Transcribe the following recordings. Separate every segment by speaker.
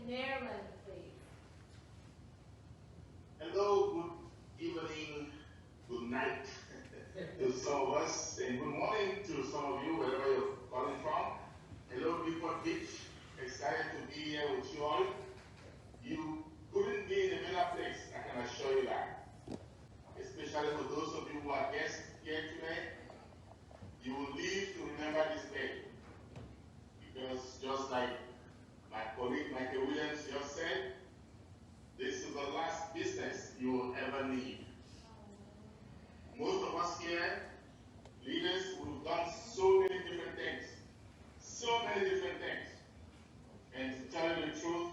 Speaker 1: Maryland, please.
Speaker 2: Hello, good evening, good night to some of us, and good morning to some of you, wherever you're calling from. Hello, Newport Beach. Excited to be here with you all. You couldn't be in a better place, I can assure you that. Especially for those of you who are guests here today, you will live to remember this day. Because just like my colleague Michael Williams just said, this is the last business you will ever need. Most of us here, leaders, we've done so many different things. So many different things. And to tell you the truth,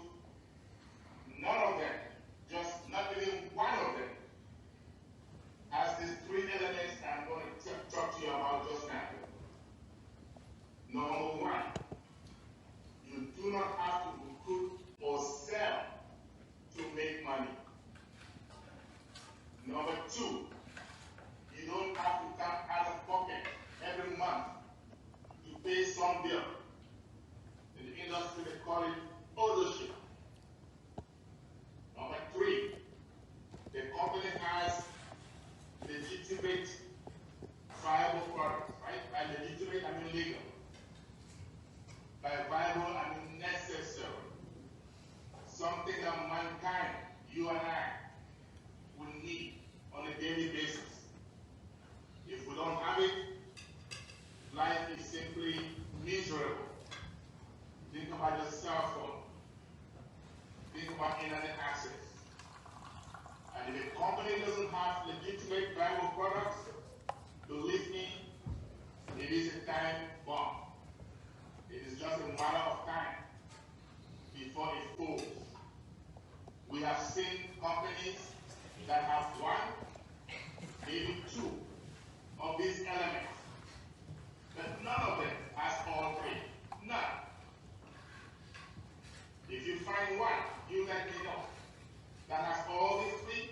Speaker 2: none of them, just not even one of them, has these three elements I'm going to talk to you about just now. Number one, you do not have to recruit or sell to make money. Number two, you don't have to come out of pocket every month to pay some bill. In the industry, they call it ownership. Number three, the company has legitimate, viable products, right? By legitimate, I mean legal. By viable, I mean necessary. Something that mankind, you and I, will need on a daily basis. If we don't have it, life is simply miserable. Think about your cell phone. Think about internet access. And if a company doesn't have legitimate viable products, believe me, it is a time bomb. It is just a matter of time before it falls. We have seen companies that have one, maybe two of these elements, but none of them has all three. None. If you find one, you let me know, that has all these three,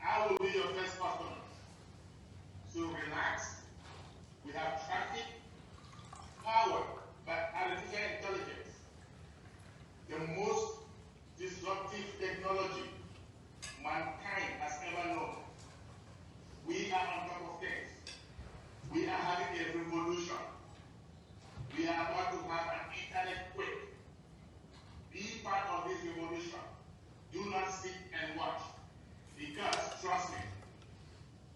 Speaker 2: I will be your first customer. So relax. We have traffic powered by artificial intelligence, the most disruptive technology mankind has ever known. We are on top of things. We are having a revolution. We are about to have an internet quake. Be part of this revolution. Do not sit and watch. Because, trust me,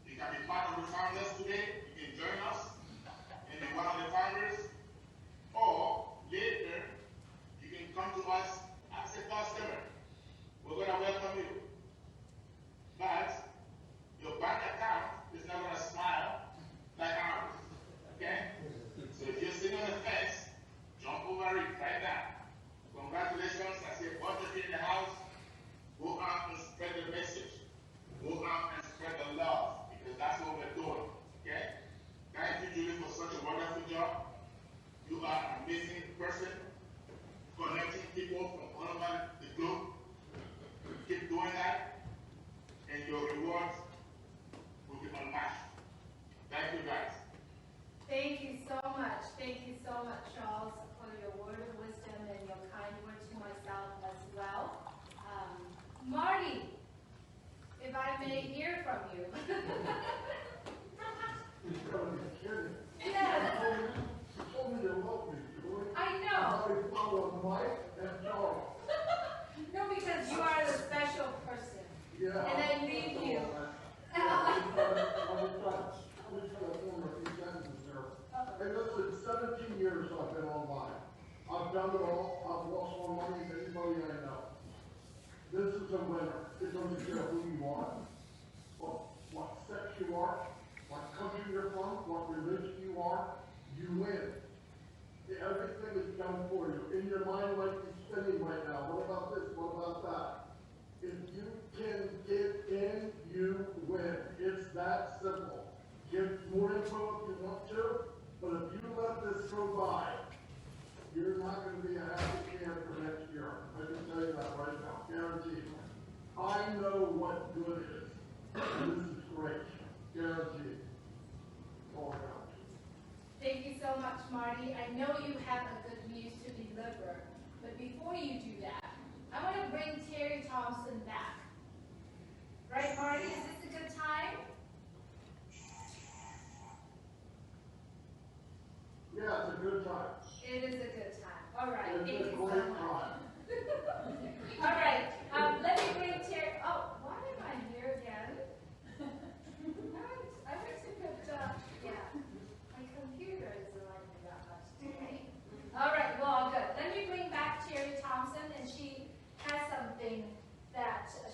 Speaker 2: you can be part of the founders today. You can join us and be one of the founders. Or later, you can come to us as a customer. We're going to welcome you. But your bank account is not going to smile like ours. Okay? So if you're sitting on the fence, jump over it right now. Congratulations. I say, once you're in the house, go out and spread the message. Go out and spread the love, because that's what we're doing. Okay? Thank you, Julie, for such a wonderful job. You are an amazing person, connecting people from all over the globe. Keep doing that, and your rewards will be unmatched. Thank you, guys.
Speaker 1: Thank you so much. Thank you so much, Charles, for your word of wisdom and your kind word to myself as well. Marty, if I may hear from you. Yeah. I know. No, because you are the special person.
Speaker 3: Yeah.
Speaker 1: And I leave you.
Speaker 3: Hey, listen, 17 years I've been online. I've done it all. I've lost more money than anybody I know. This is a winner. It doesn't care who you are, what sex you are, what country you're from, what religion you are. You win. Everything is done for you. In your mind, like you're spinning right now. What about this? What about that? If you can get in, you win. It's that simple. Give more info if you want to, but if you let this go by, you're not going to be a happy camper next year. I can tell you that right now, guaranteed. I know what good is. And this is great, guaranteed. All around.
Speaker 1: Thank you so much, Marty. I know you have a good news to deliver, but before you do that,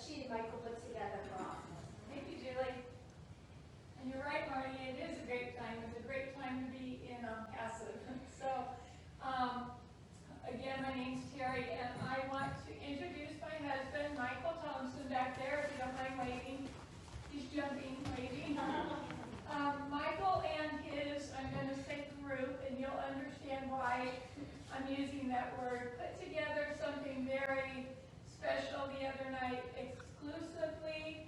Speaker 1: she and Michael put together for us.
Speaker 4: Thank you, Julie. And you're right, Marty, it is a great time. It's a great time to be in Onpassive. So, again, my name's Terry, and I want to introduce my husband, Michael Thompson, back there, if you don't mind waiting. He's jumping, waiting. Michael and his, I'm going to say group, and you'll understand why I'm using that word, put together something very special the other night, exclusively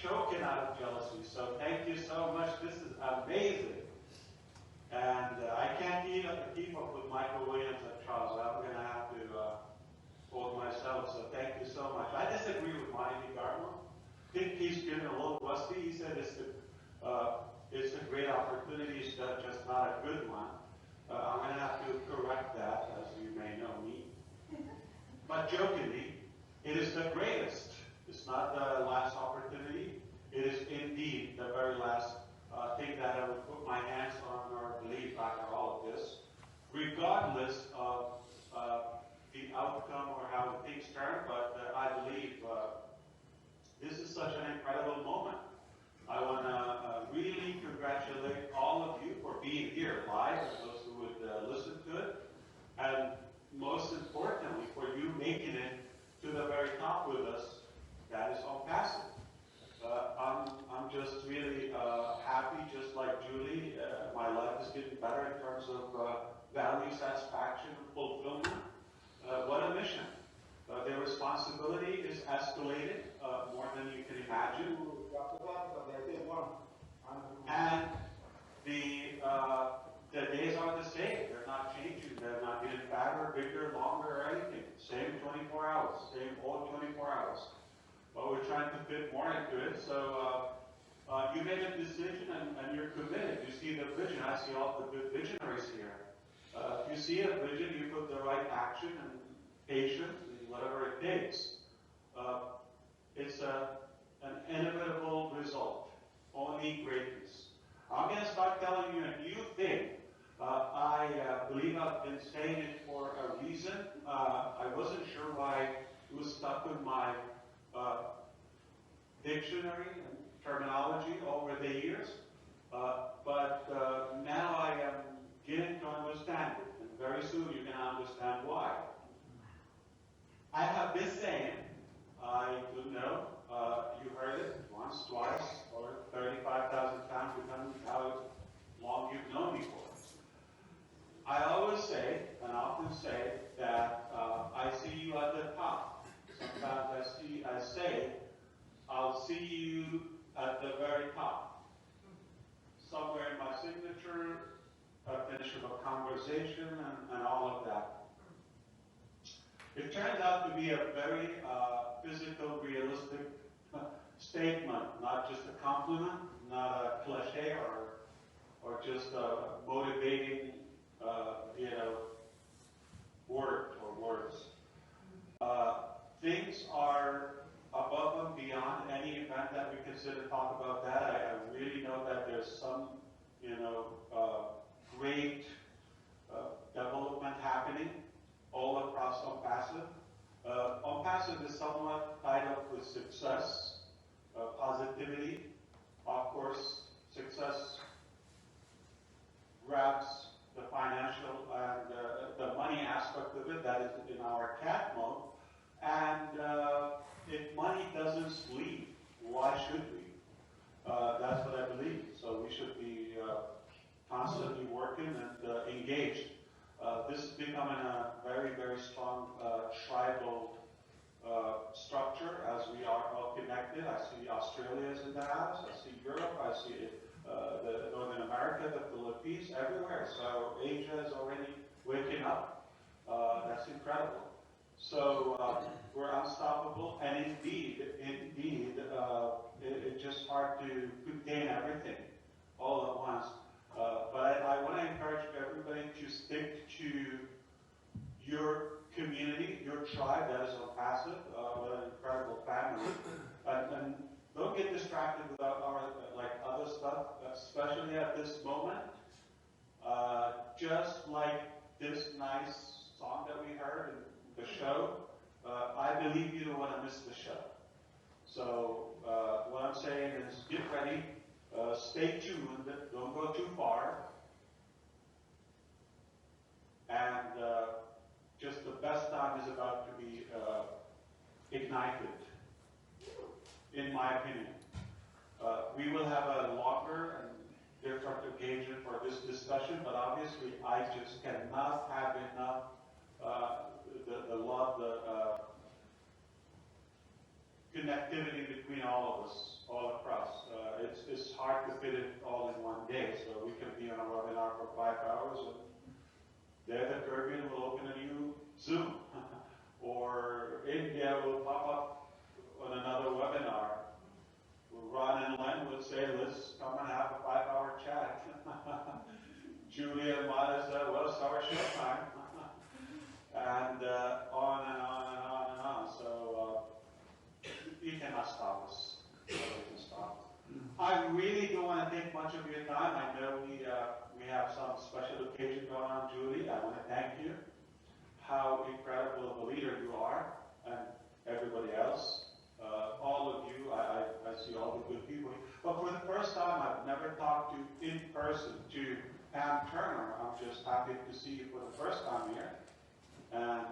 Speaker 5: choking out of jealousy. So thank you so much. This is amazing. And I can't keep up with Michael Williams and Charles. I'm going to have to hold myself. So thank you so much. I disagree with Monty Gardner. I think he's getting a little rusty. He said it's a great opportunity. It's just not a good one. I'm going to have to correct that, as you may know me. But jokingly, it is the greatest. It's not the last opportunity. It is indeed the very last thing that I would put my hands on or believe after all of this, regardless of the outcome or how things turn. But I believe this is such an incredible moment. I want to really congratulate all of you for being here live, and those who would listen to it, and most importantly, for you making it to the very top with us. That is Onpassive. I'm just really happy, just like Julie. My life is getting better in terms of value, satisfaction, and fulfillment. What a mission. Their responsibility is escalated more than you can imagine. And the days are the same. They're not changing. They're not getting fatter, bigger, longer, or anything. Same 24 hours. Same old 24 hours. But we're trying to fit more into it. So you made a decision and you're committed. You see the vision. I see all the good visionaries here. If you see a vision, you put the right action and patience and whatever it takes. It's an inevitable result. Only greatness. I'm going to start telling you a new thing. I believe I've been saying it for a reason. I wasn't sure why it was stuck in my dictionary and terminology over the years. But now I am getting to understand it. And very soon you're going to understand why. I have this saying, I don't know, you heard it once, twice, or 35,000 times, depending on how long you've known me for. I always say, and often say, that I see you at the top. Sometimes I say, I'll see you at the very top. Somewhere in my signature, a finish of a conversation, and all of that. It turned out to be a very physical, realistic statement, not just a compliment, not a cliche or just a motivating, word or words. Things are above and beyond any event that we consider talk about that. I really know that there's some, great development happening all across Onpassive. Onpassive is somewhat tied up with success, positivity. Of course, success grabs the financial and the money aspect of it, that is in our cat mode. And if money doesn't sleep, why should we? That's what I believe. So we should be constantly working and engaged. This is becoming a very, very strong tribal structure as we are all connected. I see Australia is in the house. I see Europe. I see the Northern America, the Philippines, everywhere. So Asia is already waking up. That's incredible. So we're unstoppable, and indeed, it's just hard to contain everything all at once. But I want to encourage everybody to stick to your community, your tribe. That is Onpassive. What an incredible family. And don't get distracted with other stuff, especially at this moment. Just like this nice song that we heard in the show, I believe you don't want to miss the show. So what I'm saying is get ready, stay tuned, don't go too far, and just the best time is about to be ignited, in my opinion. We will have a longer and different occasion for this discussion, but obviously I just cannot have enough the love, the connectivity between all of us. all across. It's hard to fit it all in one day, so we can be on a webinar for 5 hours, and there the Caribbean will open a new Zoom, or India will pop up on another webinar. Ron and Len would say, let's come and have a 5-hour chat. Julia and Mata said, well, it's our show time. And on and on and on and on. So you cannot stop us. Nobody can stop. I really don't want to take much of your time. I know we have some special occasion going on, Julie. I want to thank you. How incredible of a leader you are, and everybody else. All of you, I see all the good people. But for the first time, I've never talked to in person to Pam Turner. I'm just happy to see you for the first time here. And,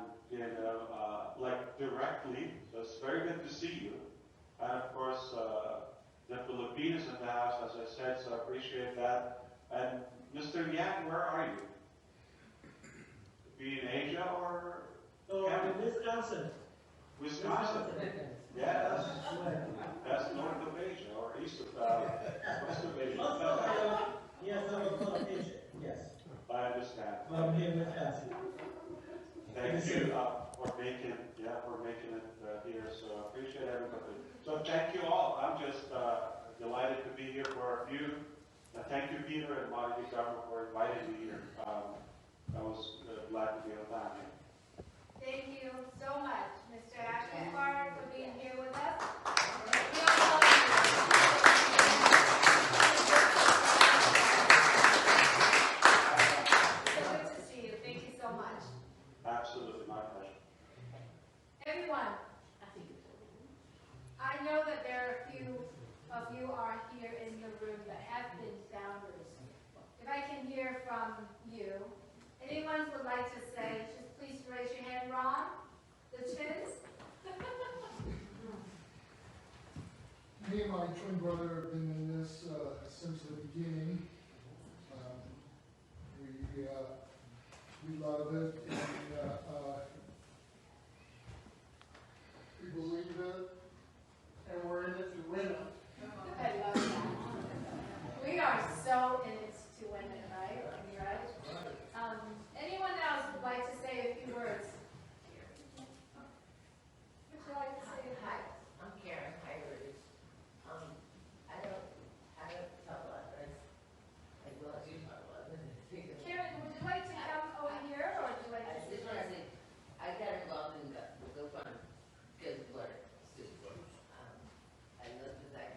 Speaker 5: like directly, so it's very good to see you. And of course, the Filipinos in the house, as I said, so I appreciate that. And Mr. Yang, where are you? Be in Asia or?
Speaker 6: Oh, I'm in Wisconsin.
Speaker 5: Wisconsin? Yeah, that's north of Asia, or east of, west of Asia.
Speaker 6: Yes, I'm from Asia, yes.
Speaker 5: I understand.
Speaker 6: I'm here in Wisconsin.
Speaker 5: Thank you for making it here, so I appreciate everybody. So thank you all. I'm just delighted to be here for a few. Thank you, Peter and Monty Government, for inviting me here. I was glad to be on time here.
Speaker 1: Thank you so much, Mr. Ashkenbar, for being here with us. So good to see you. Thank you so much.
Speaker 5: Absolutely, my pleasure.
Speaker 1: Everyone, I know that there are a few of you are here in the room that have been founders. If I can hear from you, anyone would like to say, just please raise your hand. Ron, the twins.
Speaker 3: Me and my twin brother have been in this since the beginning. We love it, and we believe it, and we're in it to win it.
Speaker 1: I love that. We are so in it to win it, right? Right? Anyone else would like to say a few words? Would you like to say hi?
Speaker 7: I'm Karen Hyrus. I don't talk a lot, but I do talk a lot.
Speaker 1: Karen, would you like to come over here, or would you like
Speaker 7: I
Speaker 1: to
Speaker 7: just want to say, I got involved in the GoFundMe because blood. I love the fact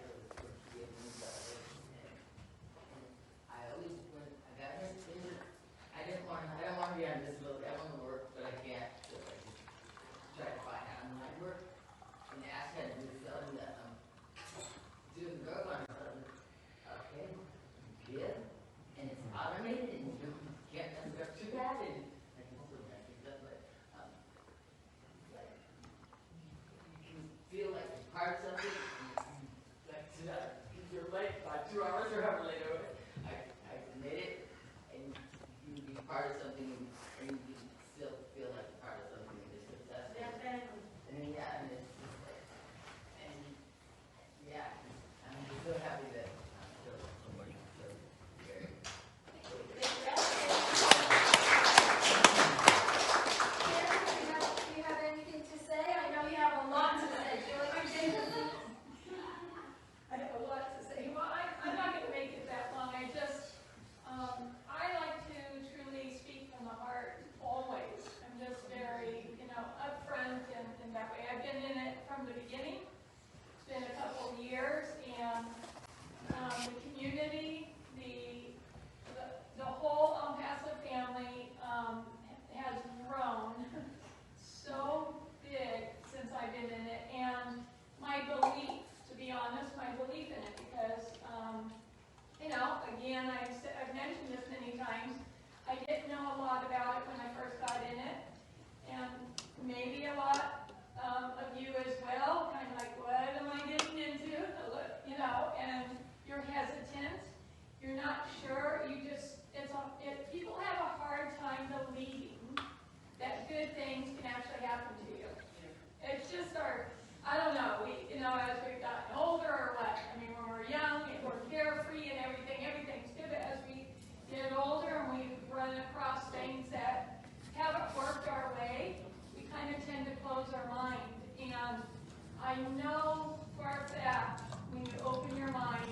Speaker 4: I know for a fact when you open your mind,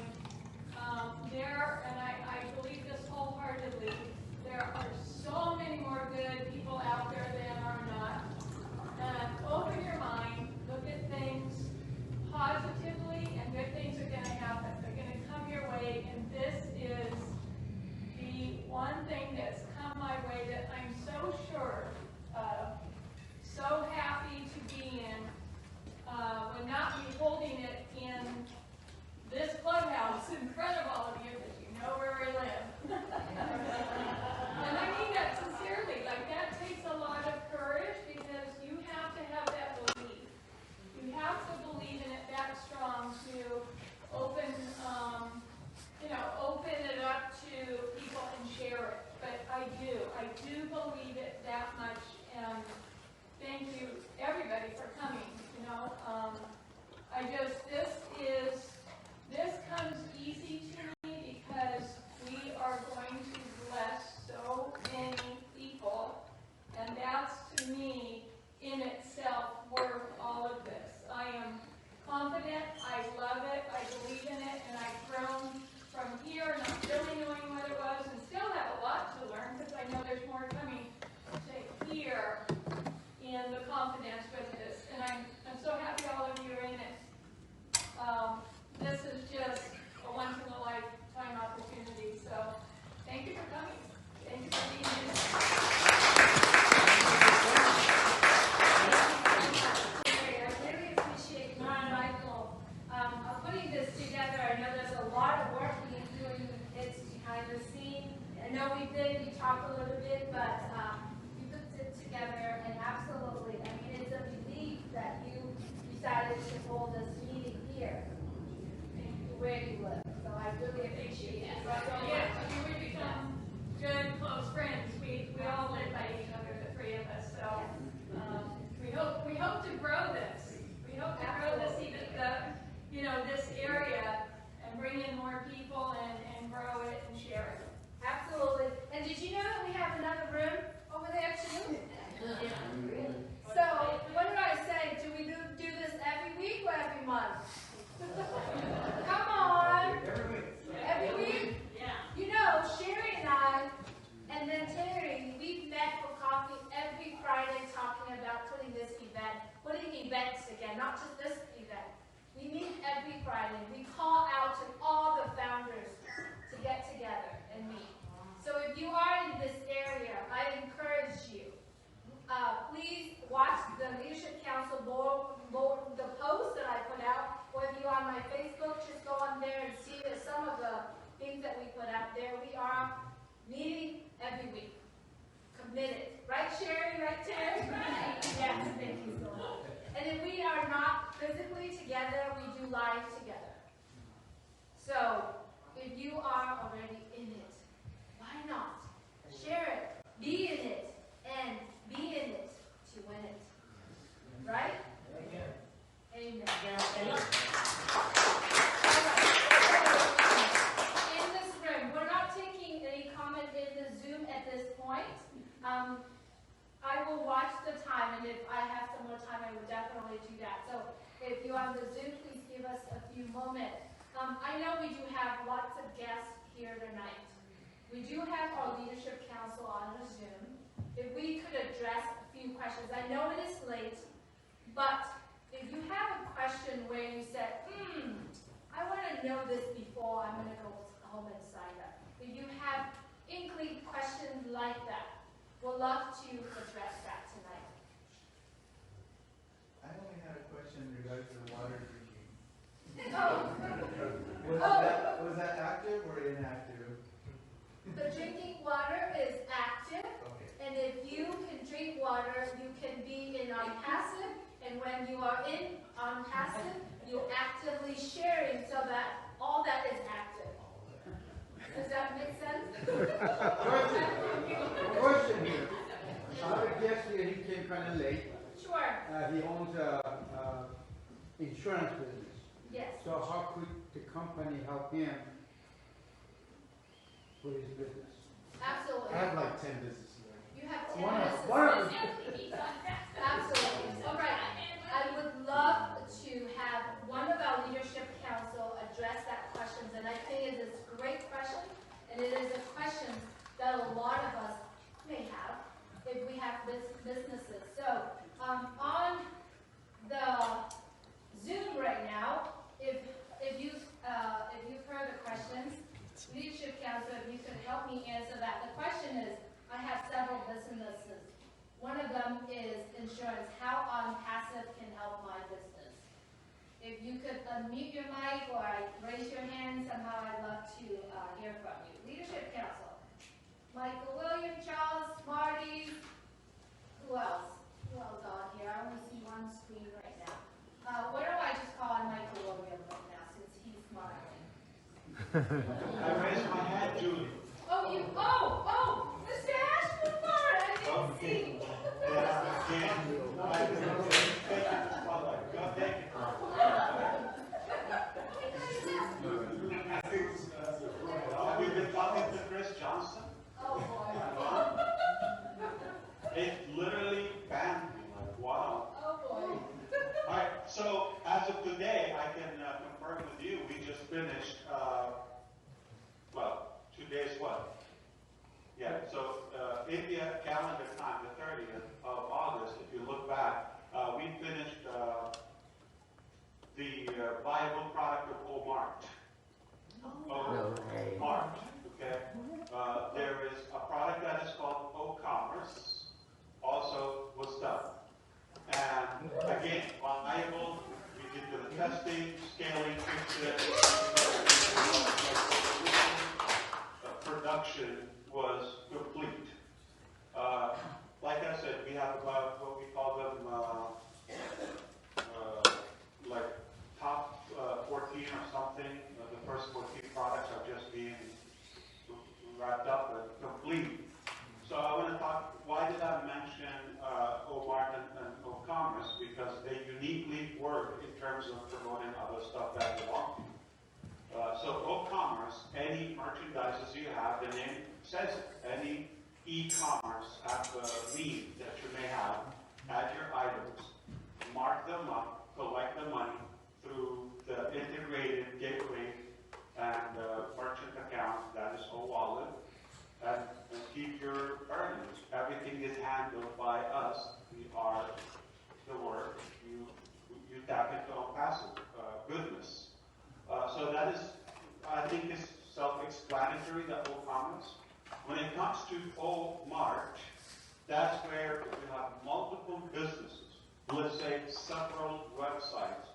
Speaker 4: and I believe this wholeheartedly, there are so many more good people out there than are not. And open your mind, look at things positively, and good things are going to happen. They're going to come your way, and this is the one thing that's come my way that I'm so sure of, so happy to be in, would not be holding it in this clubhouse in front of all of you, because you know where I live. And I mean that sincerely. Like, that takes a lot of courage, because you have to have that belief. You have to believe in it that strong to open, open it up to people and share it. But I do believe it that much, and thank you, everybody, for coming. This comes easy to me because we are going to bless so many people, and that's, to me, in itself, worth all of this. I am confident, I love it, I believe in it, and I've grown from here, not really knowing what it was, and still have a lot to learn, because I know there's more coming, to here in the confidence with this. And I'm so happy all of you are in it. This is just a once-in-a-lifetime opportunity, so thank you for coming. Thank you for being here.
Speaker 1: I really appreciate you and Michael putting this together. I know there's a lot of work being doing. It's behind the scene. I know we talked a little bit, but you put it together, and absolutely, I mean, it's a relief that you decided to hold this meeting here, where you live. So I really appreciate it.
Speaker 4: Yes, we become good, close friends. We all live by each other, the three of us. So we hope to grow this. We hope to grow this, even this area, and bring in more people and grow it and share it.
Speaker 1: Absolutely. And did you know that we have another room over there too? So what did I say? Do we do this every week or every month? Come on. Every week? Yeah. Sherry and I, and then Terry, we've met for coffee every Friday talking about putting events again, not just this event. We meet every Friday. We call out to all the founders to get together and meet. So if you are in this area, I encourage you, please watch the Leadership Council the post that I put out, or if you're on my Facebook, just go on there and see some of the things that we put out there. We are meeting every week. Committed. Right, Sherry? Right, Terry? Right. Yes, thank you so much. And if we are not physically together, we do live together. So, if you are already in it, why not? Share it. Be in it. And be in it to win it. Right? Amen. Amen. All right. In this room, we're not taking any comment in the Zoom at this point. I will watch the time, and if I have some more time, I will definitely do that. So if you're on the Zoom, please give us a few moments. I know we do have lots of guests here tonight. We do have our Leadership Council on the Zoom. If we could address a few questions. I know it is late, but if you have a question where you said, I want to know this before I'm going to go home and sign up. If you have inkling questions like that, we'll love to address that tonight.
Speaker 8: I only had a question in regards to the water drinking.
Speaker 1: Oh.
Speaker 8: Was that active or inactive?
Speaker 1: The drinking water is active,
Speaker 8: Okay.
Speaker 1: and if you can drink water, you can be in Onpassive, and when you are in Onpassive, you're actively sharing so that all that is active. Does that make sense?
Speaker 9: Question here. Our guest here, he came kind of late.
Speaker 1: Sure.
Speaker 9: He owns a insurance business.
Speaker 1: Yes.
Speaker 9: So how could the company help him with his business?
Speaker 1: Absolutely.
Speaker 8: I have like 10 businesses.
Speaker 1: You have 10
Speaker 9: One
Speaker 1: businesses.
Speaker 9: of them.
Speaker 1: Absolutely. All right. I would love to have if we have businesses. So on the Zoom right now, if you've heard the questions, Leadership Council, if you could help me answer that. The question is, I have several businesses. One of them is insurance. How Onpassive can help my business? If you could unmute your mic or raise your hand somehow, I'd love to hear from you. Leadership Council. Michael, William, Charles, Marty. Who else? Who else on here? I only see one screen right now. What do I just call on Michael William right now since he's smiling?
Speaker 5: I raised my hand, Julie.
Speaker 1: Oh, Mr. Ashford, I didn't see.
Speaker 5: Yeah, again. Go take it. Have you been talking to Chris Johnson?
Speaker 1: Oh boy.
Speaker 5: It literally banned me. Like, wow.
Speaker 1: Oh boy.
Speaker 5: All right. So as of today, I can confirm with you. We just finished. Well, today's what? Yeah. So India calendar time, the 30th of August. If you look back, we finished the viable product of Omart. Omart. Okay. There is a product that is called O-Commerce, also was done. And again, viable, we did the testing, scaling, production was complete. Like I said, we have about what we call them, like top 14 or something. The first 14 products are just being wrapped up and complete. So I want to talk, why did I mention Omart and O-Commerce? Because they uniquely work in terms of promoting other stuff that belong to you. So O-Commerce, any merchandises you have, the name says it. Any e-commerce need that you may have, add your items, mark them up, collect the money through the integrated gateway and merchant account that is O-Wallet, and keep your earnings. Everything is handled by us. We are the work. You tap into Onpassive goodness. So that is, I think, is self-explanatory, the O-Commerce. When it comes to O-Mart, that's where you have multiple businesses. Let's say several websites.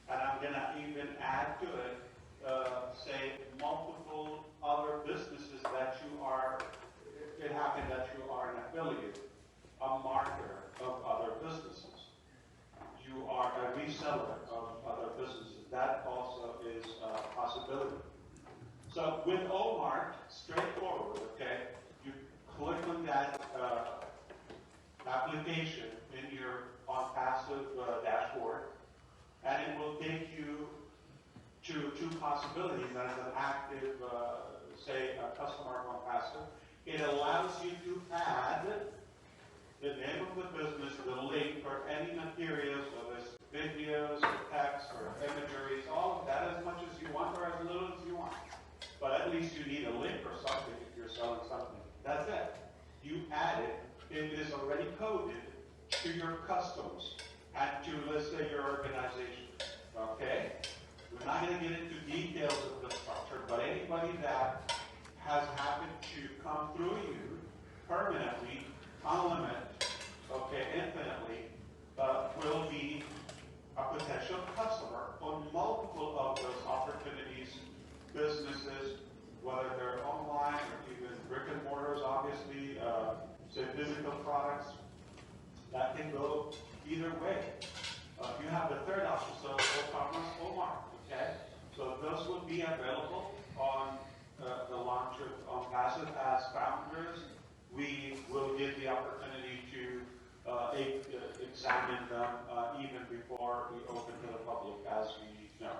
Speaker 5: And I'm going to even add to it, say, multiple other businesses that you are, it happened that you are an affiliate, a marketer of other businesses. You are a reseller of other businesses. That also is a possibility. So with Omart, straightforward, okay, you click on that application in your Onpassive dashboard, and it will take you to two possibilities. As an active, say, a customer of Onpassive, it allows you to add the name of the business, the link for any materials, whether it's videos, or text, or imageries, all of that, as much as you want or as little as you want. But at least you need a link or something if you're selling something. That's it. You add it. It is already coded to your customers and to, let's say, your organization. Okay? We're not going to get into details of the structure, but anybody that has happened to come through you permanently, unlimited, okay, infinitely, will be a potential customer on multiple of those opportunities, businesses, whether they're online or even brick and mortars, obviously, say physical products, that can go either way. You have the third option, so O-Commerce, Omart, okay? So those will be available on the launch of Onpassive. As founders, we will get the opportunity to examine them even before we open to the public, as we know.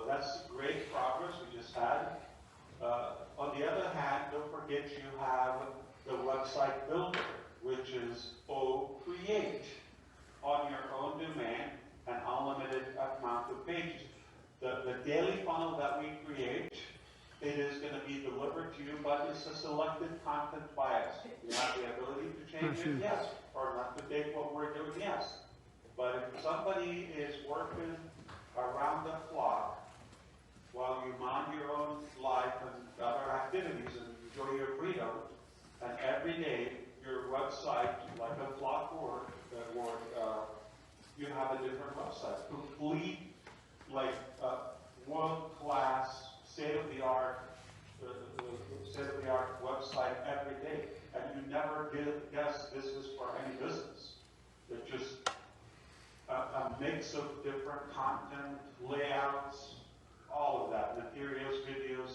Speaker 5: That's great progress we just had. On the other hand, don't forget you have the website builder, which is O-Create, on your own domain, an unlimited amount of pages. The daily funnel that we create, it is going to be delivered to you, but it's a selected content bias. You have the ability to change opinion, yes, or not to take what we're doing, yes. But if somebody is working around the clock while you mind your own life and other activities and enjoy your freedom, and every day your website, like a clockwork, you have a different website, complete, like world-class, state-of-the-art website every day, and you never guess this is for any business. It's just a mix of different content, layouts, all of that, materials, videos.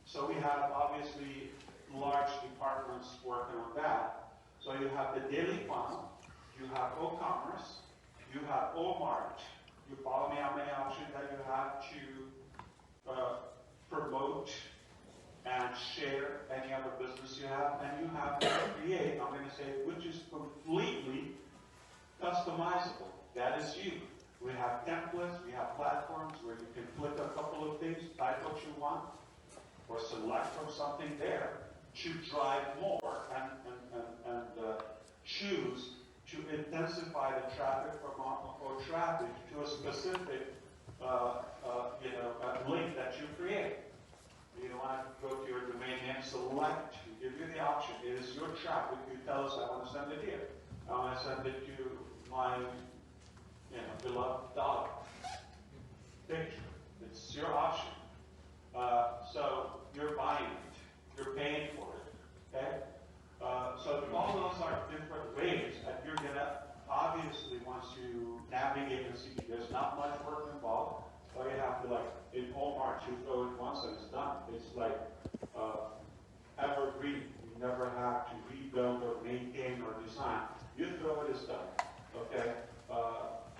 Speaker 5: So we have obviously large departments working on that. So you have the daily funnel, you have O-commerce, you have O-mart. You follow me how many options that you have to promote and share any other business you have, and you have to create, I'm going to say, which is completely customizable. That is you. We have templates, we have platforms where you can click a couple of things, type what you want, or select from something there to drive more and choose to intensify the traffic or traffic to a specific link that you create. You don't want to go to your domain name, select, we give you the option. It is your traffic. You tell us, I want to send it here. I want to send it to my beloved dog picture. It's your option. So you're buying it. You're paying for it. Okay? So all those are different ways that you're going to, obviously, once you navigate and see, there's not much work involved. All you have to, like, in Walmart, you throw it once and it's done. It's like evergreen. You never have to rebuild or maintain or design. You throw it, it's done. Okay?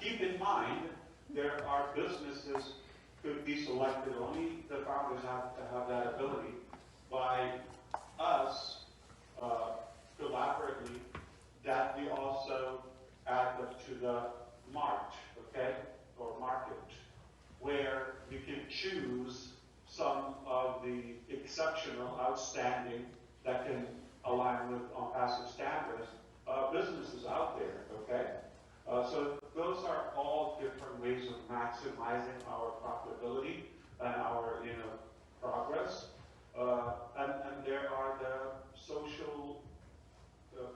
Speaker 5: Keep in mind, there are businesses could be selected. Only the founders have to have that ability by us collaboratively, that we also add them to the mart, okay, or market, where you can choose some of the exceptional, outstanding, that can align with Onpassive standards, businesses out there, okay? So those are all different ways of maximizing our profitability and our, progress. And there are the social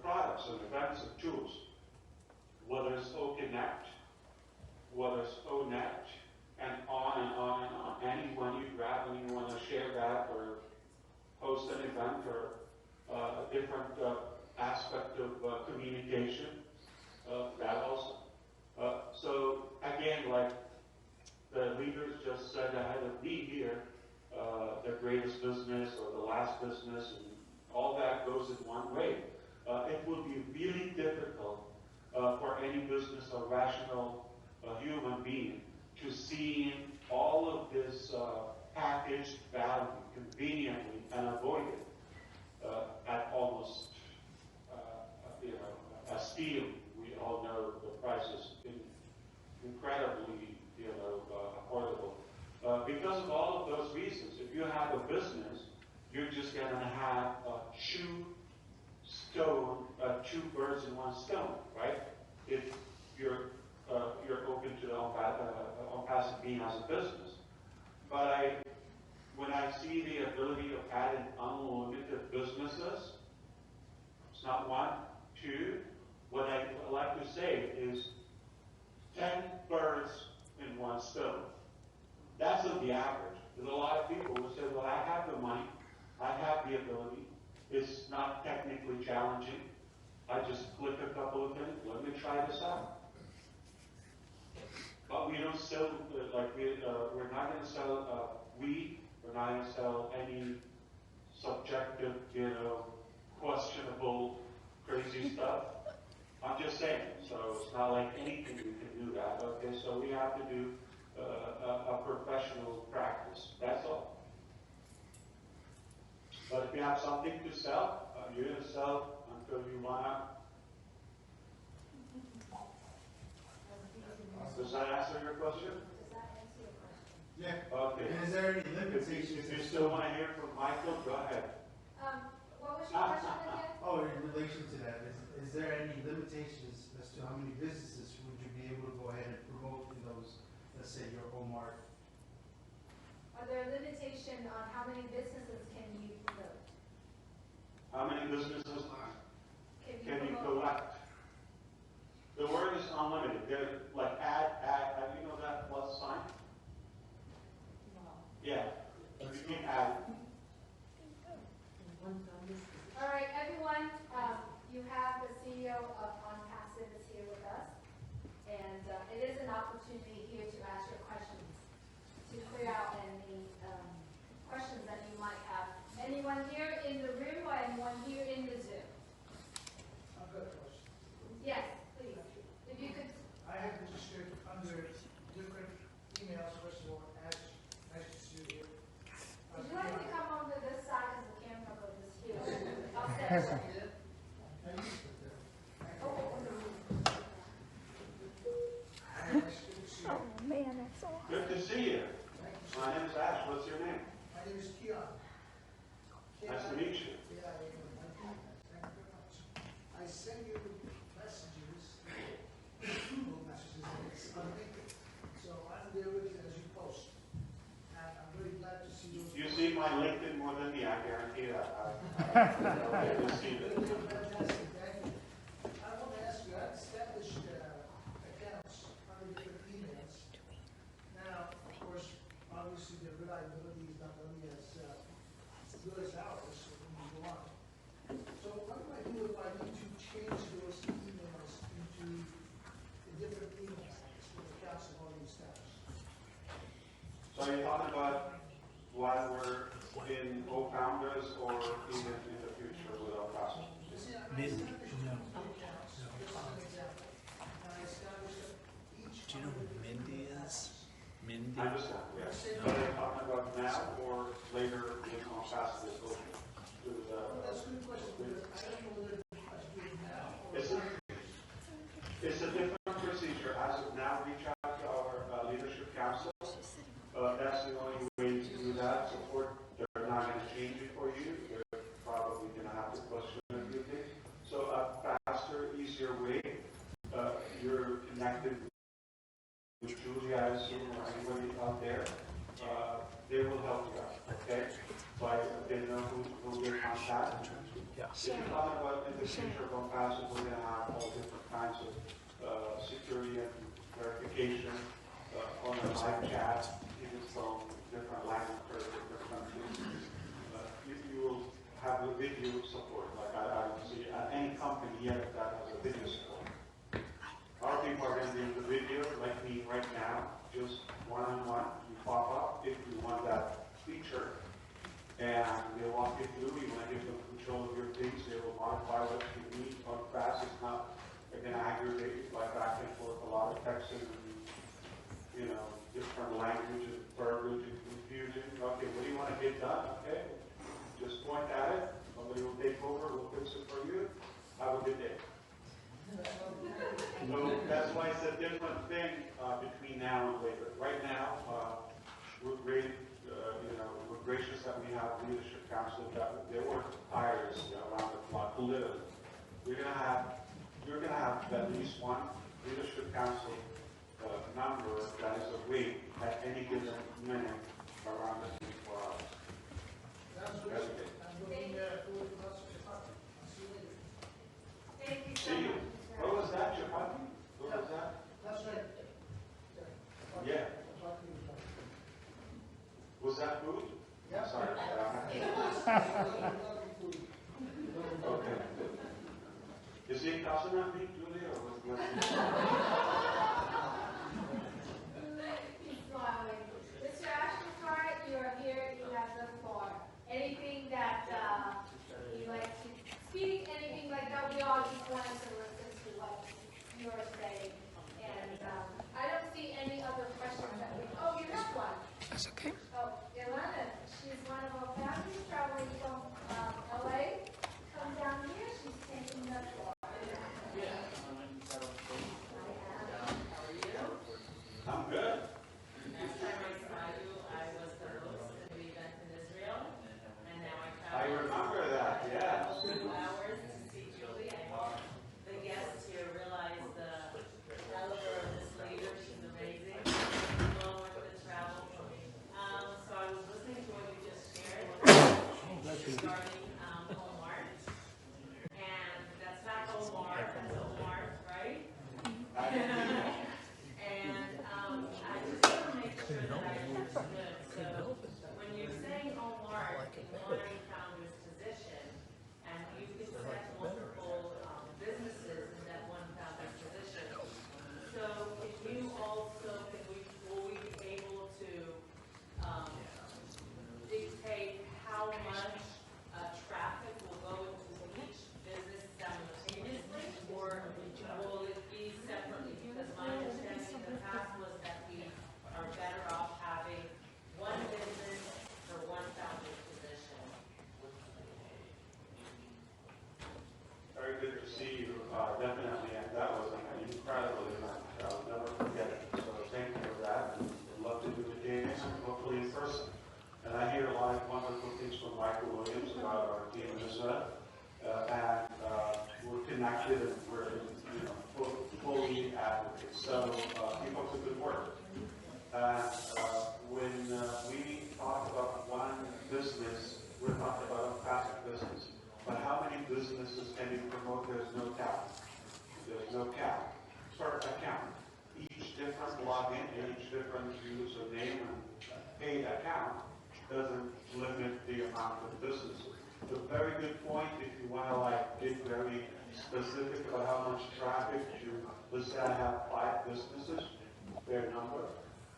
Speaker 5: products and events and tools, whether it's OConnect, whether it's ONet, and on and on and on. Anyone you grab and you want to share that or host an event or a different aspect of communication, that also. So again, like the leaders just said ahead of me here, the greatest business or the last business, and all that goes in one way. It will be really difficult for any business or rational human being to see all of this packaged value conveniently and avoid it at almost a steal. We all know the price is incredibly affordable. Because of all of those reasons, if you have a business, you're just going to have two birds in one stone, right? If you're open to Onpassive being as a business. But when I see the ability of adding unlimited businesses, it's not one, two. What I like to say is 10 birds in one stone. That's the average. There's a lot of people who say, well, I have the money, I have the ability, it's not technically challenging. I just click a couple of things, let me try this out. But we don't sell, we're not going to sell weed, we're not going to sell any subjective, questionable, crazy stuff. I'm just saying, so it's not like anything we can do that, okay? So we have to do a professional practice, that's all. But if you have something to sell, you're going to sell until you want to. Does that answer your question?
Speaker 8: Yeah.
Speaker 5: Okay.
Speaker 8: And is there any limitations?
Speaker 5: If you still want to hear from Michael, go ahead.
Speaker 1: What was your question again?
Speaker 8: Oh, in relation is there any limitations as to how many businesses would you be able to go ahead and promote in those, let's say, your home market?
Speaker 1: Are there limitations on how many businesses can you promote?
Speaker 5: How many businesses can you
Speaker 1: promote?
Speaker 5: collect? The word is unlimited. They're like add, you know that plus sign?
Speaker 1: No.
Speaker 5: Yeah. You can add.
Speaker 1: All right, everyone, you have the CEO of Onpassive is here with us. And it is an opportunity here to ask your questions, to clear out any questions that you might have. Anyone here in the room or anyone here in the Zoom?
Speaker 10: I've got a question.
Speaker 1: Yes, please. If you could.
Speaker 10: I have registered under different emails, first of all, nice to see you here.
Speaker 1: Would you like to come over this side because the camera goes here? I'll step away.
Speaker 4: Oh man, that's so
Speaker 5: Good to see you. My name is Ash. What's your name?
Speaker 10: My name is Keon.
Speaker 5: Nice to meet you.
Speaker 10: Yeah, thank you very much. I send you messages, Google messages, on LinkedIn. So I'm there with you as you post. And I'm very glad to see you.
Speaker 5: You see my LinkedIn more than me, I guarantee that. Okay, we'll see you.
Speaker 10: Fantastic, thank you. I want to ask you, I've established accounts under different emails. Now, of course, obviously the reliability is not only as good as ours when we go on. So what do I do if I need to change those emails into a different email address with accounts have already established?
Speaker 5: So are you talking about while we're in co-founders or even in the future with our customers?
Speaker 10: You see, I established accounts, just an example. And I established each.
Speaker 11: Do you know who Mindy is? Mindy?
Speaker 5: I understand, yes. So are you talking about now or later in Onpassive is going to
Speaker 10: Well, that's a good question, because I don't know whether I should do it now or.
Speaker 5: It's a different procedure. As of now, reach out to our leadership council. That's the only way to do that. Support, they're not going to change it for you. They're probably going to have to question a few things. So a faster, easier way, you're connected with Julie, I assume, or anybody out there. They will help you out, okay? They know who they contact. If you're talking about in the future of Onpassive, we're going to have all different kinds of security and verification on the live chat, even from different languages, different countries. You will have a video support. Like I don't see any company yet that has a video support. Our people are going to do the video, like me right now, just one-on-one. You pop up if you want that feature, and they'll walk you through. You want to give them control of your things. They will modify what you need on fast. It's not going to aggravate you by back and forth a lot of texting and, different languages, verbiage, and confusion. Okay, what do you want to get done? Okay, just point at it. Somebody will take over. We'll fix it for you. Have a good day. So that's why it's a different thing between now and later. Right now, we're great. We're gracious that we have leadership council that they work tirelessly around the clock. Literally, you're gonna have at least one leadership council number that is awake at any given minute around the 24 hours.
Speaker 10: That's good.
Speaker 5: Every day.
Speaker 10: I'm looking forward to lots of department. I'll see you later.
Speaker 1: Thank you so
Speaker 5: See you.
Speaker 1: much.
Speaker 5: What was that, Chapati? What was that?
Speaker 10: That's right.
Speaker 5: Yeah.
Speaker 10: I'll talk to you later.
Speaker 5: Was that food?
Speaker 10: Yeah.
Speaker 5: Sorry. Okay. Is he customer me, Julie, or was
Speaker 1: He's smiling. Mr. Ashton, you are here. You have the floor. Anything that you like to speak, anything like that, we all just wanted to listen to what you're saying. And I don't see any other questions that we. Oh, you have one.
Speaker 11: That's okay.
Speaker 1: Oh, Ilana, she's one of our families traveling from LA. Come down here. She's taking the floor.
Speaker 5: I'm good.
Speaker 7: Last time I saw you, I was the host of the event in Israel, and now I
Speaker 5: I
Speaker 7: travel.
Speaker 5: remember that, yeah.
Speaker 7: 2 hours to see Julie. I hope
Speaker 5: good to see you, definitely, and that was an incredible event. I'll never forget it. So thank you for that. I'd love to do it again, and hopefully in person. And I hear a lot of wonderful things from Michael Williams about our team in Israel, and we're connected and we're fully advocates. So keep up the good work. And when we talk about one business, we're talking about a classic business. But how many businesses can you promote? There's no cap. There's no cap per account. Each different login, each different username and paid account doesn't limit the amount of businesses. It's a very good point if you want to get very specific about how much traffic you, let's say I have 5 businesses, fair number,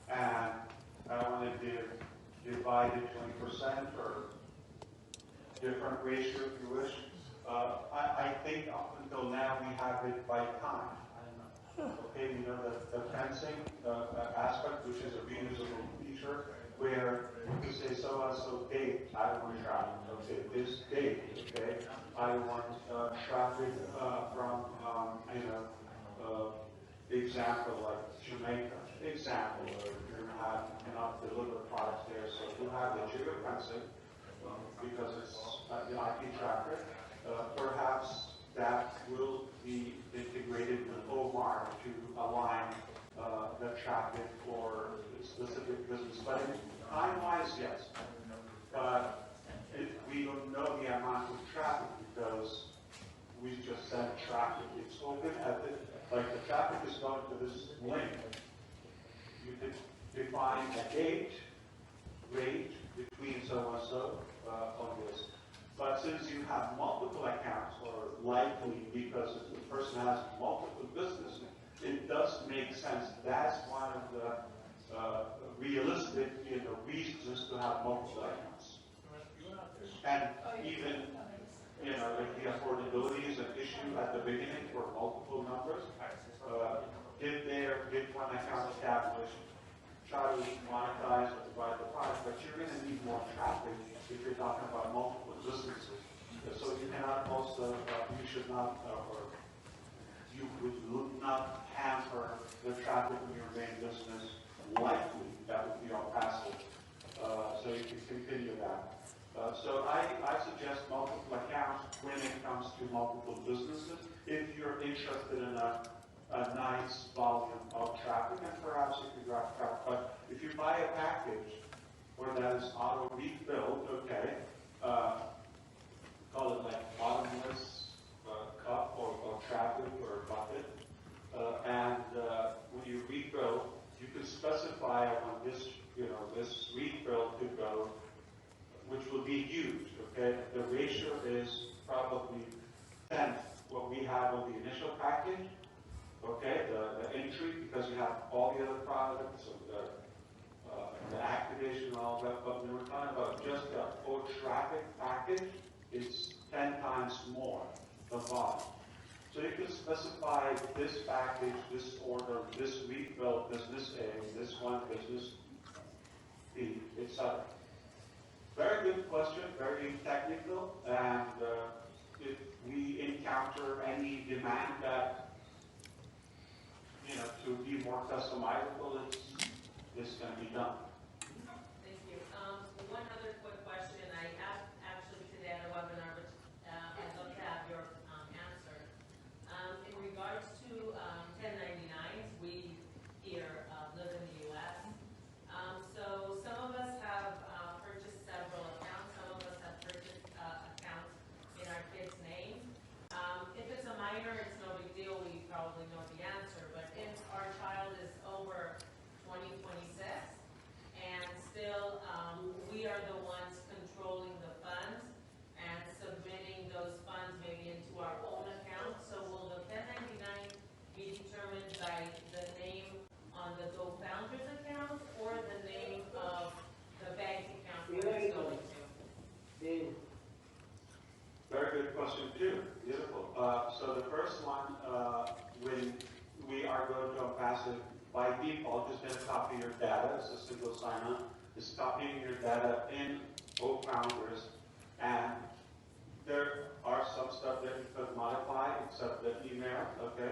Speaker 5: and I want to divide it 20% or different ratio if you wish. I think up until now we have it by time. Okay, you know the fencing aspect, which is a reusable feature, where you can say so date, I want traffic. Okay, this date, okay, I want traffic from example like Jamaica, example, or you cannot deliver products there, so you have the geofencing because it's IP traffic. Perhaps that will be integrated with OMAR to align the traffic for specific business. But time-wise, yes. But we don't know the amount of traffic because we just send traffic. It's open at like the traffic is going to this link. You can define a date, rate between so and so on this. But since you have multiple accounts, or likely because the person has multiple businesses, it does make sense. That's one of the realistic reasons to have multiple accounts. And even if the affordability is an issue at the beginning for multiple numbers, get one account established, try to monetize or divide the product, but you're going to need more traffic if you're talking about multiple businesses. So you cannot also, you should not, or you would not hamper the traffic in your main business. Likely, that would be Onpassive. So you can continue that. So I suggest multiple accounts when it comes to multiple businesses. If you're interested in a nice volume of traffic, and perhaps you can drop traffic. But if you buy a package where that is auto refilled, okay, call it like bottomless cup or traffic or bucket, and when you refill, you can specify on this, this refill to go, which will be used, okay? The ratio is probably 10th what we have on the initial package, okay? The entry, because you have all the other products, so the activation and all that, but when we're talking about just the full traffic package, it's 10 times more the volume. So you can specify this package, this order, this refill, business A, this one, business B, etc. Very good question, very technical, and if we encounter any demand that, to be more customizable, it's going to be done.
Speaker 7: Thank you. One other quick question. I asked actually today at a webinar, which I'd love to have your answer. In regards to 1099s, we here live in the U.S. So some of us have purchased several accounts. Some of us have purchased accounts in our kids' names. If it's a minor, it's no big deal. We probably know the answer. But if our child is over 2026 and still we are the ones controlling the funds and submitting those funds maybe into our own account, so will the 1099 be determined by the name on the co-founder's account or the name of the bank account where it's going to?
Speaker 5: Very good question too. Beautiful. So the first one, when we are going to Onpassive, by default, just going to copy your data. It's a single sign-on. It's copying your data in co-founders and there are some stuff that you could modify, except the email, okay,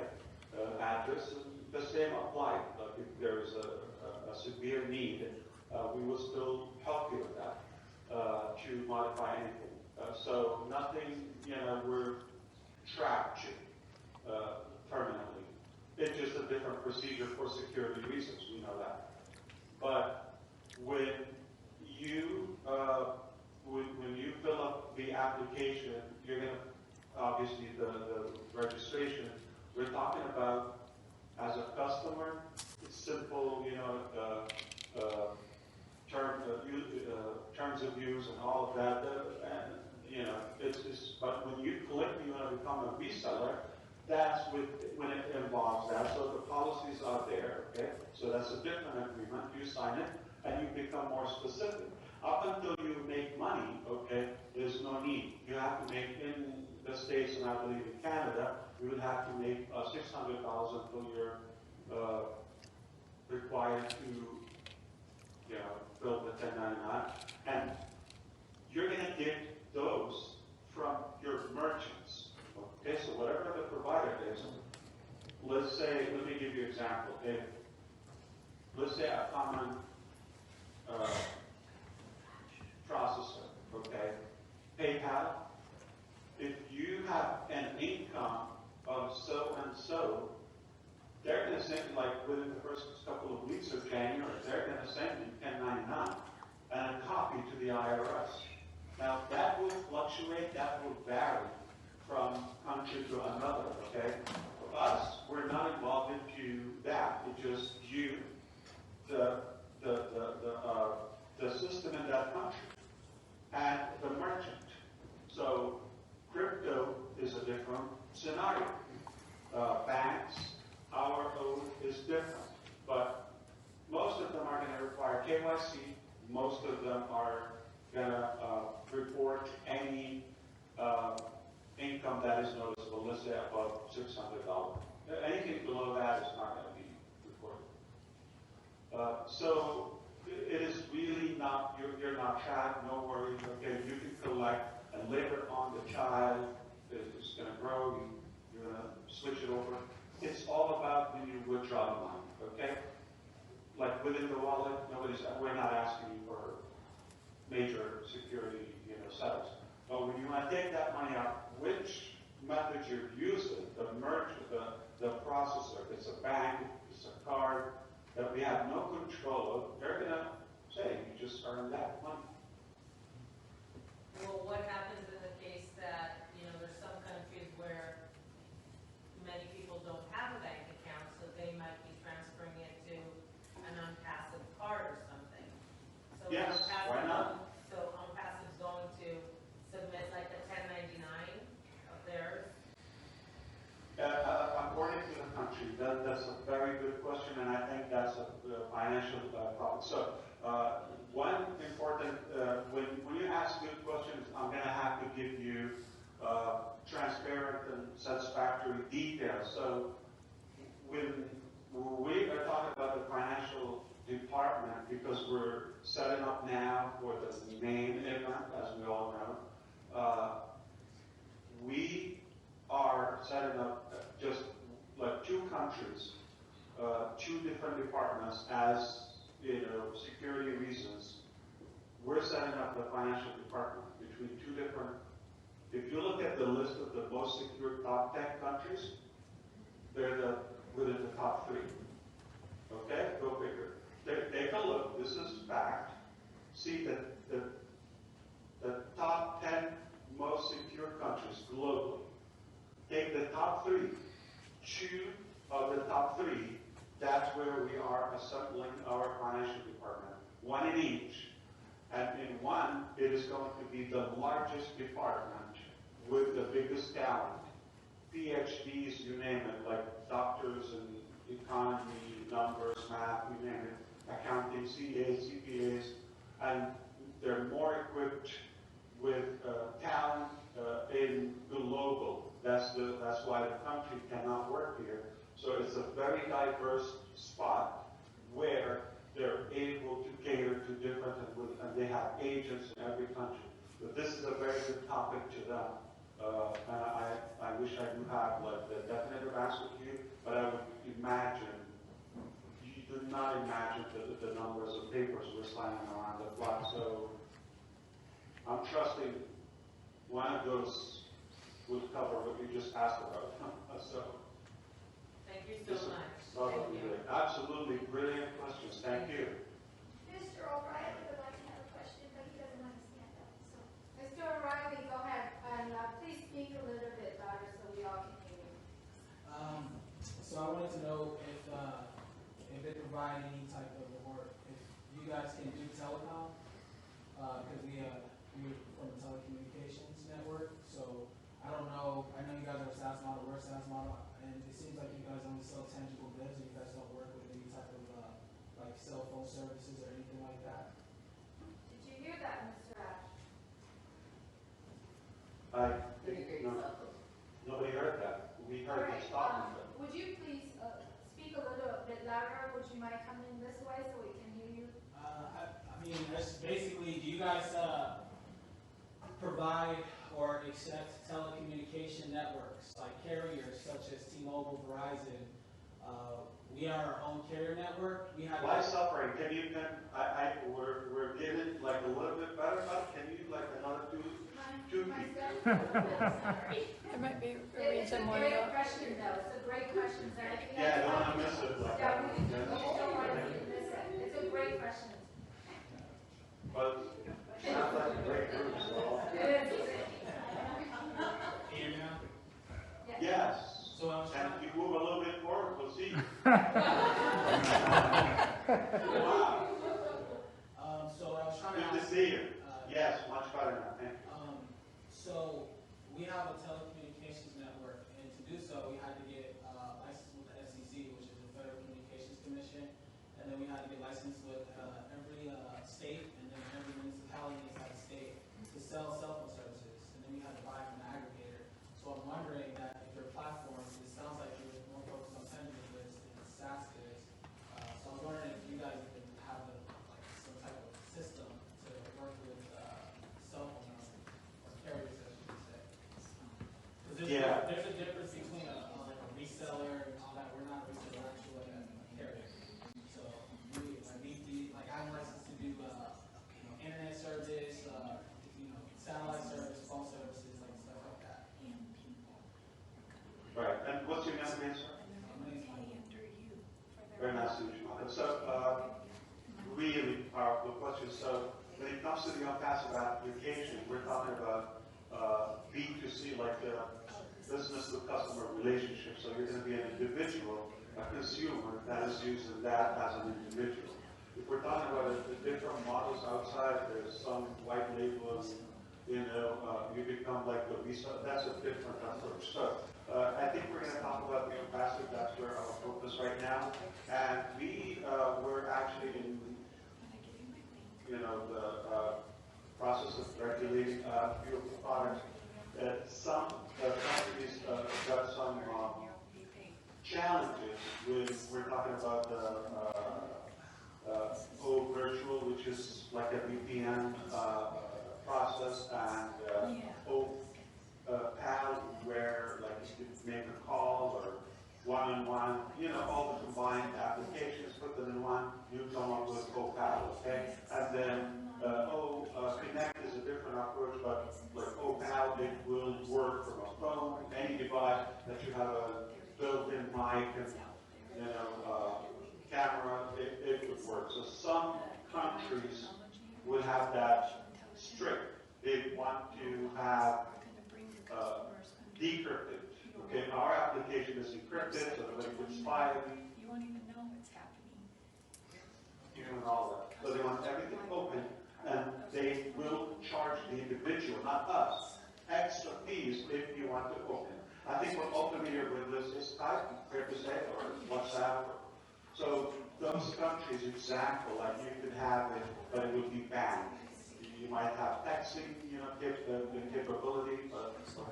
Speaker 5: address, and the same applies. Like if there's a severe need, we will still help you with that to modify anything. So nothing, we're trapped permanently. It's just a different procedure for security reasons. We know that. But when you when you fill up the application, you're going to obviously the registration. We're talking about as a customer, it's simple, terms of use and all of that, and it's but when you click, you want to become a reseller. That's when it involves that. So the policies are there, okay? So that's a different agreement. You sign it, and you become more specific. Up until you make money, okay, there's no need. You have to make in the States, and I believe in Canada, you would have to make $600,000 until you're required to, build the 1099. And you're going to get those from your merchants. Okay, so whatever the provider is, let's say, let me give you an example. If, let's say a common processor, okay, PayPal, if you have an income of so and so, they're going to send you, like within the first couple of weeks of January, they're going to send you 1099 and a copy to the IRS. Now that will fluctuate, that will vary from country to another, okay? For us, we're not involved into that. It's just you, the system in that country, and the merchant. So crypto is a different scenario. Banks, our own is different, but most of them are going to require KYC. Most of them are going to report any income that is noticeable, let's say above $600. Anything below that is not going to be reported. So it is really not, you're not trapped, no worries, okay, you can collect, and later on the child is going to grow, you're going to switch it over. It's all about when you withdraw the money, okay? Like within the wallet, we're not asking you for major security, setups. But when you want to take that money out, which method you're using, the merchant, the processor, if it's a bank, if it's a card, that we have no control of, they're going to say, you just earned that money.
Speaker 7: Well, what happens in the case that, there's some countries where many people don't have a bank account, so they might be transferring it to an Onpassive card or something. So
Speaker 5: Yes, why not?
Speaker 7: So Onpassive's going to submit like a 1099 of theirs?
Speaker 5: According to the country, that's a very good question, and I think that's a financial problem. So one important, when you ask good questions, I'm going to have to give you transparent and satisfactory details. So when we are talking about the financial department, because we're setting up now for the main event, as we all know, we are setting up just like two countries, two different departments as, security reasons. We're setting up the financial department between two different. If you look at the list of the most secure top 10 countries, they're within the top 3. Okay, go figure. Take a look. This is fact. See that the top 10 most secure countries globally. Take the top 3. 2 of the top 3. That's where we are assembling our financial department. 1 in each. And in one, it is going to be the largest department with the biggest talent. PhDs, you name it, like doctors in economy, numbers, math, you name it, accounting, CAs, CPAs, and they're more equipped with talent in global. That's why the country cannot work here. So it's a very diverse spot where they're able to cater to different, and they have agents in every country. But this is a very good topic to them. And I wish I do have like the definitive answer to you, but I would imagine, you do not imagine the numbers of papers we're slanging around the block. So I'm trusting one of those would cover what you just asked about. So
Speaker 7: Thank you
Speaker 5: this
Speaker 7: so
Speaker 5: is
Speaker 7: much.
Speaker 5: probably absolutely brilliant questions. Thank you.
Speaker 12: Mr. O'Reilly would like to have a question, but he doesn't want to stand up, so.
Speaker 1: Mr. O'Reilly, go ahead, and please speak a little bit louder so we all can hear you.
Speaker 13: So I wanted to know if they provide any type of, or if you guys can do telecom, because we're from the telecommunications network, so I don't know, I know you guys are a SaaS model, we're a SaaS model, and it seems like you guys only sell tangible goods, and you guys don't work with any type of, like cell phone services or anything like that.
Speaker 1: Did you hear that, Mr. Ash?
Speaker 5: Nobody heard that. We heard
Speaker 1: All
Speaker 5: the
Speaker 1: right,
Speaker 5: stop.
Speaker 1: would you please speak a little bit louder? Would you mind coming this way so we can hear you?
Speaker 13: I mean, that's basically, do you guys provide or accept telecommunication networks like carriers such as T-Mobile, Verizon? We are our own carrier network. We have.
Speaker 5: Why suffering? We're getting like a little bit better, but can you like another two feet?
Speaker 11: It might be a
Speaker 1: It's a
Speaker 11: reason why
Speaker 1: great
Speaker 11: not.
Speaker 1: question, though. It's a great question. So I think
Speaker 5: Yeah, I don't want to miss it. Like
Speaker 1: Yeah,
Speaker 5: that.
Speaker 1: we don't want you to miss it. It's a great question.
Speaker 5: But sounds like a great group. So.
Speaker 1: It is.
Speaker 13: Hear me now?
Speaker 5: Yes.
Speaker 13: So I was
Speaker 5: And
Speaker 13: trying.
Speaker 5: if you move a little bit forward, we'll see. Wow.
Speaker 13: So I was trying to
Speaker 5: Good to
Speaker 13: ask.
Speaker 5: see you. Yes, much better now. Thank you.
Speaker 13: So we have a telecommunications network, and to do so, we had to get licensed with the FCC, which is the Federal Communications Commission, and then we had to get licensed with every state and then every municipality inside the state to sell cell phone services, and then we had to buy from an aggregator. So I'm wondering that if your platform, it sounds like you're more focused on tangible goods than SaaS goods. So I was wondering if you guys could have some type of system to work with cell phone or carriers, I should say. Because there's a difference between a reseller and all that. We're not a reseller, we're actually like a carrier. So I'm licensed to do internet service, satellite service, phone services, like stuff like that.
Speaker 5: Right. And what's your name again, sir? Very nice to meet you. So, really powerful question. So, when it comes to the Onpassive application, we're talking about B2C, like business to customer relationship. So, you're going to be an individual, a consumer that is using that as an individual. If we're talking about the different models outside, there's some white label, you become like the reseller. That's a different approach. So, I think we're going to talk about the Onpassive. That's where our focus right now. And we're actually in, the process of regulating a few of the products. Some countries got some challenges with, we're talking about O virtual, which is like a VPN process, and O PAL, where like you could make a call or one-on-one, all the combined applications, put them in one, you come up with OPAL, okay? And then Connect is a different approach, but like OPAL, it will work from a phone, any device that you have a built-in mic and camera, it would work. So some countries would have that strict. They want to have decrypted. Okay, our application is encrypted, so nobody can spy on it.
Speaker 11: You won't even know what's happening.
Speaker 5: And all that. So they want everything open, and they will charge the individual, not us, extra fees if you want to open. I think we're all familiar with this Skype, fair to say, or WhatsApp. So those countries, example, like you could have it, but it would be banned. You might have texting, the capability, or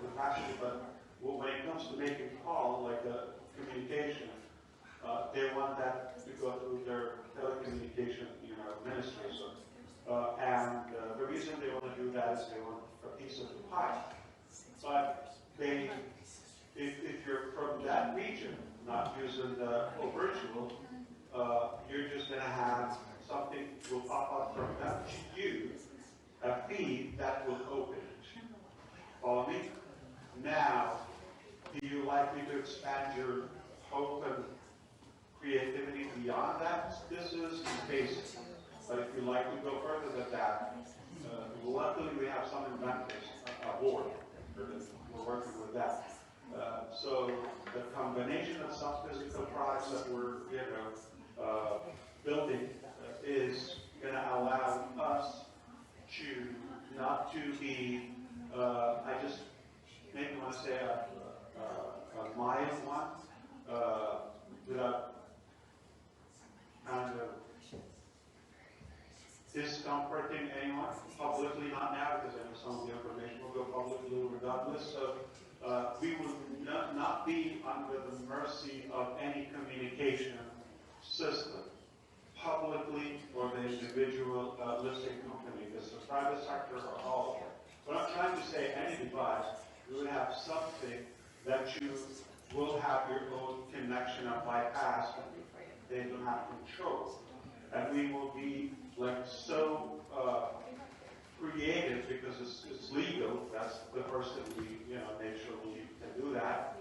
Speaker 5: capacity, but when it comes to making a call, like a communication, they want that to go through their telecommunication, ministry. So The reason they want to do that is they want a piece of the pie. But if you're from that region, not using the virtual, you're just going to have something will pop up from them to you, a feed that will open it. Follow me? Now, do you like me to expand your hope and creativity beyond that? This is basic. But if you like to go further than that, luckily we have some inventors aboard. We're working with that. So the combination of some physical products that we're building is going to allow us to not to be, I just maybe want to say a mild one, without kind of discomforting anyone publicly, not now, because I know some of the information will go publicly regardless. So we will not be under the mercy of any communication system, publicly or the individual listing company. This is the private sector or all of it. What I'm trying to say, any device, you will have something that you will have your own connection and bypass, and they don't have control. And we will be like so creative because it's legal. That's the first thing we make sure we can do that.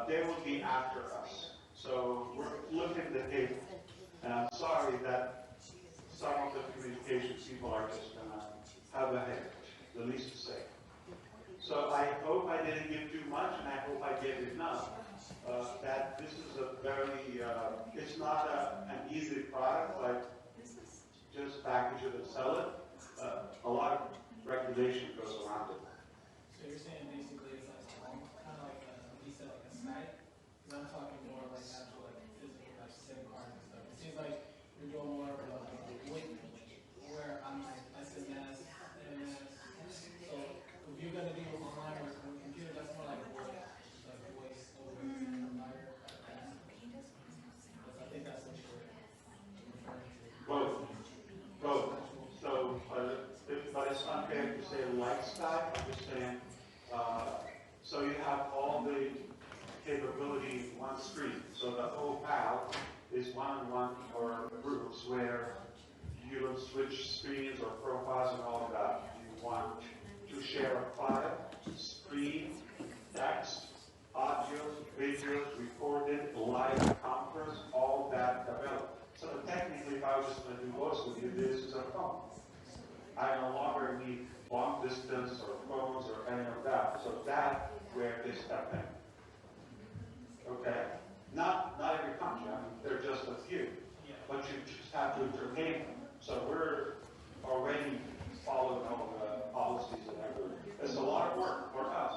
Speaker 5: They will be after us. So we're flipping the table. And I'm sorry that some of the communication people are just going to have a head, the least to say. So I hope I didn't give too much, and I hope I gave enough. That this is a very, it's not an easy product, like just package it and sell it. A lot of regulation goes around it.
Speaker 13: So you're saying basically it's like kind of like he said, like a site? Because I'm talking more like actual like physical, like SIM cards and stuff. It seems like you're doing more of a weight where I'm like SMS, MS. So if you're going to be online or on a computer, that's more like voice over provider. I think that's what you're referring to.
Speaker 5: Both. So, but it's unfair to say lifestyle. I'm just saying, so you have all the capability in one screen. So the whole PAL is one-on-one or groups where you don't switch screens or profiles and all of that. You want to share a file, screen, text, audio, videos, recorded, live conference, all that available. So technically, if I was just going to do voice with you, this is a phone. I no longer need long distance or phones or any of that. So that's where they step in. Okay? Not every country. I mean, there are just a few. But you just have to entertain them. So we're already following all the policies and everything. It's a lot of work for us.